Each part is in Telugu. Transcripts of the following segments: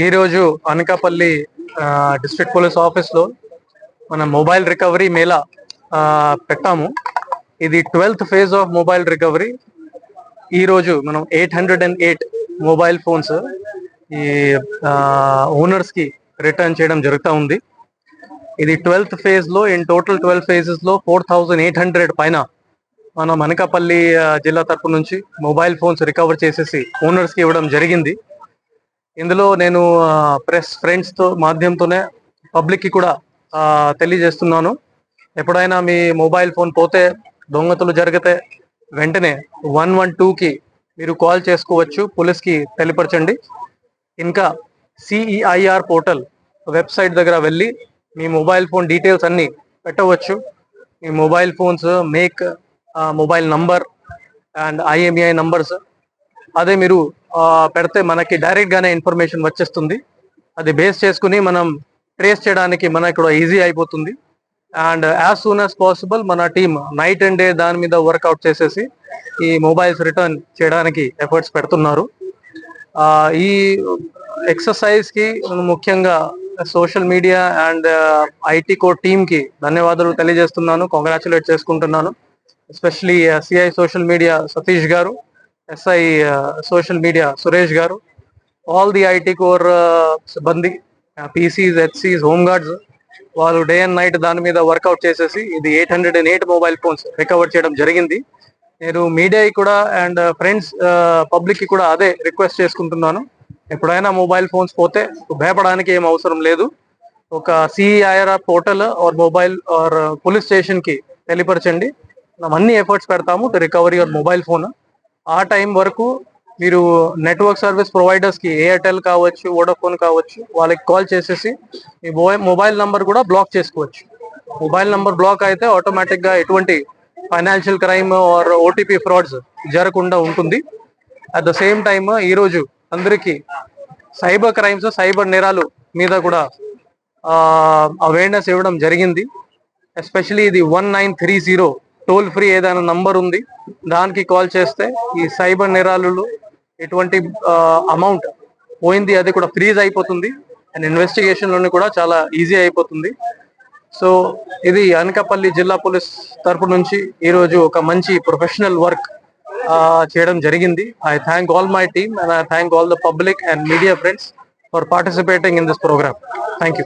ఈ రోజు అనకాపల్లి డిస్ట్రిక్ట్ పోలీస్ ఆఫీస్ లో మన మొబైల్ రికవరీ మేళా పెట్టాము. ఇది 12th phase of mobile recovery. ఈ రోజు మనం 808 మొబైల్ ఫోన్స్ ఈ ఓనర్స్ కి రిటర్న్ చేయడం జరుగుతూ ఉంది. ఇది 12th ఫేజ్ లో ఇన్ టోటల్ 12 ఫేజెస్ లో 4800 పైన మనం అనకాపల్లి జిల్లా తరపు నుంచి మొబైల్ ఫోన్స్ రికవర్ చేసేసి ఓనర్స్ కి ఇవ్వడం జరిగింది. ఇందులో నేను ప్రెస్ ఫ్రెండ్స్ తో మాధ్యమంతోనే పబ్లిక్ కి కూడా తెలియజేస్తున్నాను. ఎప్పుడైనా మీ మొబైల్ ఫోన్ పోతే, దొంగతలు జరిగితే వెంటనే 112 కి మీరు కాల్ చేసుకోవచ్చు, పోలీస్ కి తెలియపరచండి. ఇంకా CEIR పోర్టల్ వెబ్సైట్ దగ్గర వెళ్ళి మీ మొబైల్ ఫోన్ డీటెయిల్స్ అన్ని పెట్టవచ్చు. మీ mobile phones make, mobile number and IMEI numbers అదే మీరు పెడితే మనకి డైరెక్ట్ గానే ఇన్ఫర్మేషన్ వచ్చేస్తుంది. అది బేస్ చేసుకుని మనం ట్రేస్ చేయడానికి మనకి కూడా ఈజీ అయిపోతుంది. And as soon as possible మన టీమ్ నైట్ అండ్ డే దాని మీద వర్కౌట్ చేసేసి ఈ మొబైల్స్ రిటర్న్ చేయడానికి ఎఫర్ట్స్ పెడుతున్నారు. ఈ ఎక్సర్సైజ్ కి ముఖ్యంగా social media and IT core team కి ధన్యవాదాలు తెలియజేస్తున్నాను, కంగ్రాచులేట్ చేసుకుంటున్నాను. Especially CI social media Satish గారు, SI సోషల్ మీడియా సురేష్ గారు, ఆల్ ది IT కోర్ సిబ్బంది, PCs, HCs, హోమ్ గార్డ్స్, వాళ్ళు డే అండ్ నైట్ దాని మీద వర్కౌట్ చేసేసి ఇది 808 మొబైల్ ఫోన్స్ రికవర్ చేయడం జరిగింది. నేను మీడియా కూడా అండ్ ఫ్రెండ్స్ పబ్లిక్ కి కూడా అదే రిక్వెస్ట్ చేసుకుంటున్నాను. ఎప్పుడైనా మొబైల్ ఫోన్స్ పోతే భయపడడానికి ఏం అవసరం లేదు. ఒక CEIR portal or mobile or police station కి తెలియపరచండి. మనం అన్ని ఎఫర్ట్స్ పెడతాము to recovery your mobile phone. ఆ టైం వరకు మీరు నెట్వర్క్ సర్వీస్ ప్రొవైడర్స్ కి, ఎయిర్టెల్ కావచ్చు, వోడాఫోన్ కావచ్చు, వాళ్ళకి కాల్ చేసేసి మీ మొబైల్ నంబర్ కూడా బ్లాక్ చేసుకోవచ్చు. మొబైల్ నంబర్ బ్లాక్ అయితే ఆటోమేటిక్ గా ఎటువంటి financial crime or OTP frauds జరగకుండా ఉంటుంది. అట్ ద సేమ్ టైమ్ ఈ రోజు అందరికీ సైబర్ క్రైమ్స్, సైబర్ నేరాలు మీద కూడా అవేర్నెస్ ఇవ్వడం జరిగింది. ఎస్పెషలీ ఇది 1930 టోల్ ఫ్రీ ఏదైనా నంబర్ ఉంది, దానికి కాల్ చేస్తే ఈ సైబర్ నేరాలు ఎటువంటి అమౌంట్ పోయింది అది కూడా ఫ్రీజ్ అయిపోతుంది. అండ్ ఇన్వెస్టిగేషన్ లోని కూడా చాలా ఈజీ అయిపోతుంది. సో ఇది అనకాపల్లి జిల్లా పోలీస్ తరపు నుంచి ఈ రోజు ఒక మంచి ప్రొఫెషనల్ వర్క్ చేయడం జరిగింది. I thank all my team and I thank all the public and media friends for participating in this program. Thank you.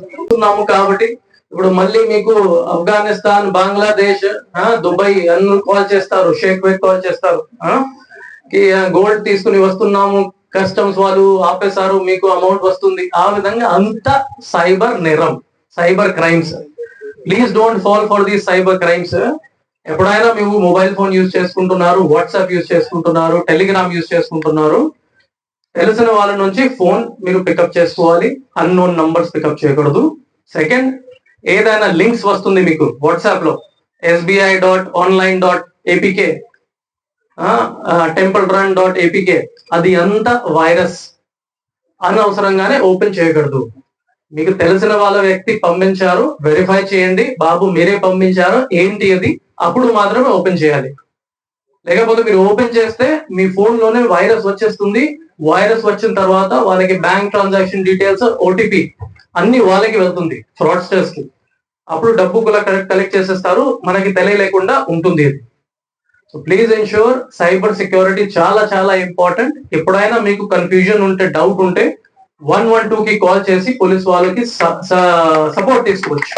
కాబట్టి ఇప్పుడు మళ్ళీ మీకు ఆఫ్ఘనిస్తాన్, బంగ్లాదేశ్, దుబాయ్ అన్ని కాల్ చేస్తారు, షేక్ వేక్ కాల్ చేస్తారు, గోల్డ్ తీసుకుని వస్తున్నాము, కస్టమ్స్ వాళ్ళు ఆపేశారు, మీకు అమౌంట్ వస్తుంది. ఆ విధంగా అంత సైబర్ నేరం, cyber crimes. Please don't fall for these cyber crimes. ఎప్పుడైనా మీరు మొబైల్ ఫోన్ యూజ్ చేసుకుంటున్నారు, వాట్సాప్ యూజ్ చేసుకుంటున్నారు, టెలిగ్రామ్ యూజ్ చేసుకుంటున్నారు, తెలిసిన వాళ్ళ నుంచి ఫోన్ మీరు పికప్ చేసుకోవాలి, అన్నోన్ నంబర్స్ పికప్ చేయకూడదు. సెకండ్, ఏదైనా లింక్స్ వస్తుంది మీకు వాట్సాప్ లో, SBI.online.apk, templerun.apk, అది అంతా వైరస్. అనవసరంగానే ఓపెన్ చేయకూడదు. మీకు తెలిసిన వాళ్ళ వ్యక్తి పంపించారు, వెరిఫై చేయండి, బాబు మీరే పంపించారు ఏంటి అది, అప్పుడు మాత్రమే ఓపెన్ చేయాలి. లేకపోతే మీరు ఓపెన్ చేస్తే మీ ఫోన్ లోనే వైరస్ వచ్చేస్తుంది. వైరస్ వచ్చిన తర్వాత వాళ్ళకి బ్యాంక్ ట్రాన్సాక్షన్ డీటెయిల్స్, OTP అన్ని వాళ్ళకి వెళ్తుంది, ఫ్రాడ్స్టర్స్ కి. అప్పుడు డబ్బు కూడా కలెక్ట్ చేసేస్తారు, మనకి తెలియలేకుండా ఉంటుంది ఇది. So please ensure cyber security చాలా చాలా ఇంపార్టెంట్. ఎప్పుడైనా మీకు కన్ఫ్యూజన్ ఉంటే, డౌట్ ఉంటే 112 కి కాల్ చేసి పోలీస్ వాళ్ళకి సపోర్ట్ తీసుకోవచ్చు.